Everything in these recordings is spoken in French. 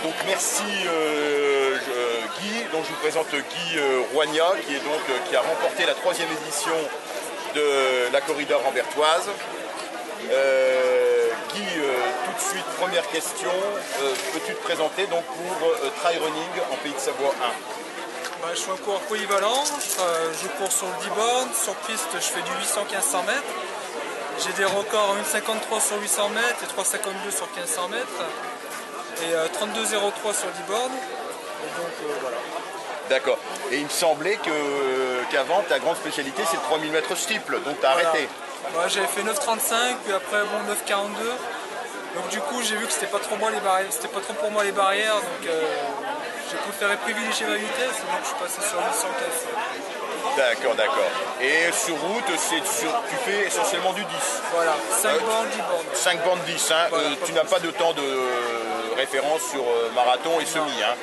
Donc merci Guy, donc je vous présente Guy Roigna qui a remporté la 3e édition de la corrida rambertoise. Guy, tout de suite, première question, peux-tu te présenter donc pour Trail Running en Pays de Savoie 1? Je suis un coureur polyvalent, je cours sur le 10 bornes, sur piste je fais du 800-1500 mètres. J'ai des records en 1,53 sur 800 mètres et 3,52 sur 1500 mètres. Et 32,03 sur 10 bornes. Et donc voilà. D'accord. Et il me semblait qu'avant ta grande spécialité c'est le 3000 mètres steeple, donc tu as arrêté. J'avais fait 9,35 puis après 9,42. Donc du coup j'ai vu que c'était pas trop pour moi les barrières, donc j'ai préféré privilégier ma vitesse, donc je suis passé sur 815. D'accord, d'accord. Et sur route, tu fais essentiellement du 10. Voilà, 5 bornes, 10 bornes. 5 bornes 10, hein. Voilà, tu n'as pas de temps de référence sur marathon et semi, hein.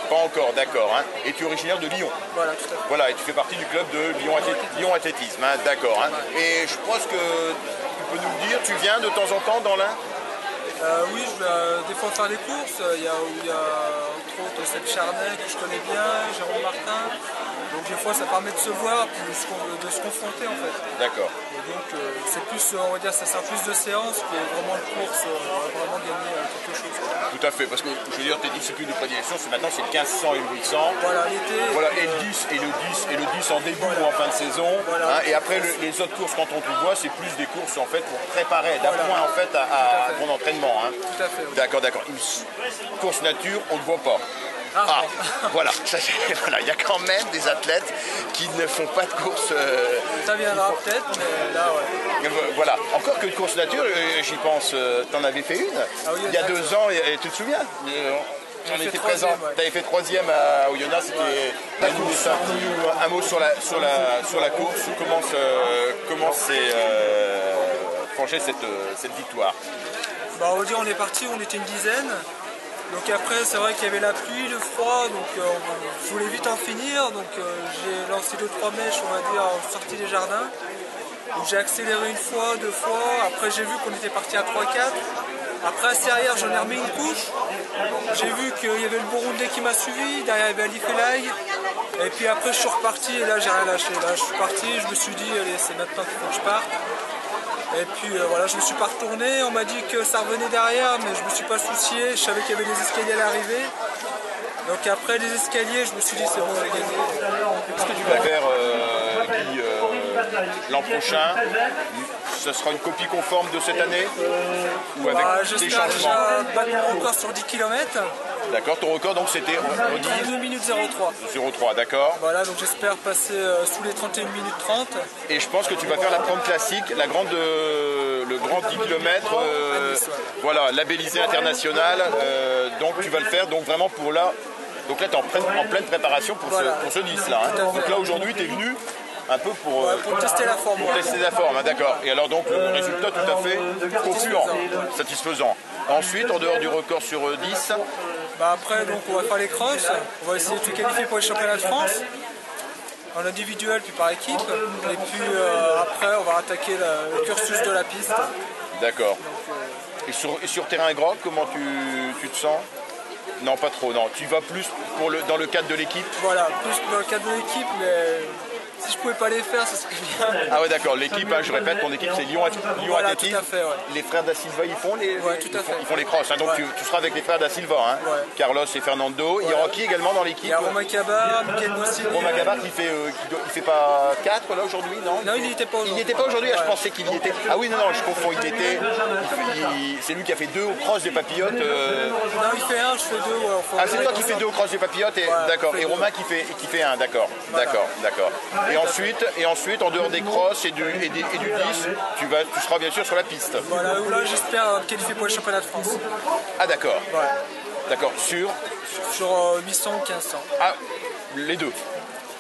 Pas encore, d'accord. Hein. Et tu es originaire de Lyon. Voilà, tout à fait. Voilà, et tu fais partie du club de Lyon Athlétisme, hein. D'accord. Hein. Et je pense que tu peux nous le dire, tu viens de temps en temps dans l'Ain? Oui, je vais des fois faire des courses. Il y a entre autres Seb Charnet que je connais bien, Jérôme Martin. Donc des fois ça permet de se voir, puis de se confronter en fait. D'accord. Et donc c'est plus, on va dire, ça sert plus de séance que vraiment de course, vraiment gagner quelque chose. Tout à fait, parce que je veux dire tes disciplines de prédilection, maintenant c'est le 1500 et le 800. Voilà, l'été. Voilà, et le 10 et le 10 en début ou en fin de saison. Voilà. Hein, et après les autres courses quand on te voit, c'est plus des courses en fait pour préparer d'appoint en fait à ton entraînement. Hein. Tout à fait. Oui. D'accord, d'accord. Course nature, on ne voit pas. Ah, voilà, il y a quand même des athlètes qui ne font pas de course. Ça viendra peut-être, mais là, ouais. Voilà, encore que de course nature, j'y pense, t'en avais fait une il y a 2 ans, et tu te souviens? On était présent. Ouais. Tu avais fait 3e à Oyonnax, c'était la course. Un mot sur la course, comment s'est forgée cette victoire? On va dire, on est parti, on était une dizaine. Donc après c'est vrai qu'il y avait la pluie, le froid, donc je voulais vite en finir, donc j'ai lancé 2-3 mèches, on va dire, en sortie des jardins. J'ai accéléré une fois, 2 fois, après j'ai vu qu'on était parti à 3-4. Après assez arrière j'en ai remis une couche, j'ai vu qu'il y avait le Burundais qui m'a suivi, derrière il y avait Ali Felay, et puis après je suis reparti et là j'ai rien lâché. Là je suis parti, je me suis dit allez c'est maintenant qu'il faut que je parte. Et puis voilà, je me suis pas retourné, on m'a dit que ça revenait derrière, mais je me suis pas soucié, je savais qu'il y avait des escaliers à l'arrivée. Donc après les escaliers, je me suis dit c'est bon, j'ai gagné. Qu'est-ce que tu vas faire Guy, l'an prochain? Ce sera une copie conforme de cette année? Ou avec des changements? Déjà battre mon record sur 10 km. D'accord, ton record donc c'était 2 minutes 03. 03, d'accord. Voilà, donc j'espère passer sous les 31 minutes 30. Et je pense que tu vas faire la prendre classique, le grand 10 km, voilà, labellisé international. Donc tu vas le faire donc vraiment pour là. Donc là tu es en pleine préparation pour ce 10 là. Hein. Donc là aujourd'hui tu es venu un peu pour tester la forme. Pour tester la forme, hein, d'accord. Et alors donc le résultat tout à fait concluant, satisfaisant. Ensuite, en dehors du record sur 10. Après donc on va faire les crosses, on va essayer de se qualifier pour les championnats de France. En individuel puis par équipe. Et puis après on va attaquer le cursus de la piste. D'accord. Et sur terrain gras, comment tu te sens? Non, pas trop, non. Tu vas plus dans le cadre de l'équipe? Voilà, plus dans le cadre de l'équipe, mais si je pouvais pas les faire, ce serait bien. Ah ouais, d'accord. L'équipe, hein, je répète, ton équipe c'est Lyon voilà, Athlétisme. Tout à fait, ouais. Les frères Da Silva, ils font les crosses. Hein, donc ouais. tu seras avec les frères Da Silva, hein. Ouais. Carlos et Fernando. Il y aura qui également dans l'équipe? Il y a Romain Cabar, Mickaël Bossili. Romain Cabar qui fait pas 4 là aujourd'hui, non? Non, il n'y était pas aujourd'hui. Il n'y était pas aujourd'hui, je pensais qu'il y était. Ah oui, non, je confonds, c'est lui qui a fait 2 au cross des papillotes. Non, il fait 1, je fais 2. Ah, c'est toi qui fais 2 au cross des papillotes, d'accord. Et Romain qui fait 1, d'accord. Voilà. D'accord. Et ensuite, en dehors des crosses et du 10, tu seras bien sûr sur la piste. Voilà, où là j'espère qualifier pour les championnats de France. Ah d'accord. Ouais. D'accord, sur 800 ou 1500. Ah, les deux.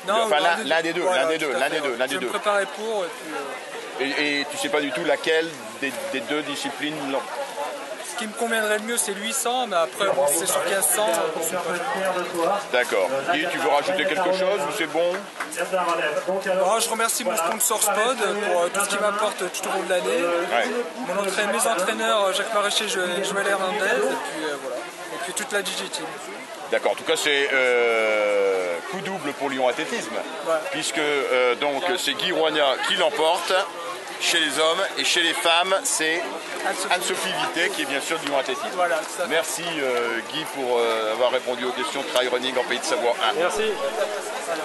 Non, enfin l'un des deux, voilà, l'un des deux. Je vais me préparer pour. Et, puis, et tu sais pas du tout laquelle des deux disciplines. Ce qui me conviendrait le mieux c'est le 800, mais après bon, c'est sur 1500. D'accord. Et tu veux rajouter quelque chose ou c'est bon? Je remercie mon sponsor Spod pour tout ce qu'il m'apporte tout au long de l'année. Ouais. Mes entraîneurs Jacques Maraîcher et Joël Hernandez. Et puis voilà. puis toute la DJ team. D'accord, en tout cas c'est coup double pour Lyon Athlétisme, puisque donc c'est Guy Roignat qui l'emporte chez les hommes, et chez les femmes c'est Anne-Sophie Vité qui est bien sûr du Lyon Athlétisme. Voilà, merci Guy pour avoir répondu aux questions de Trail Running en Pays de Savoie 1. Merci. Voilà.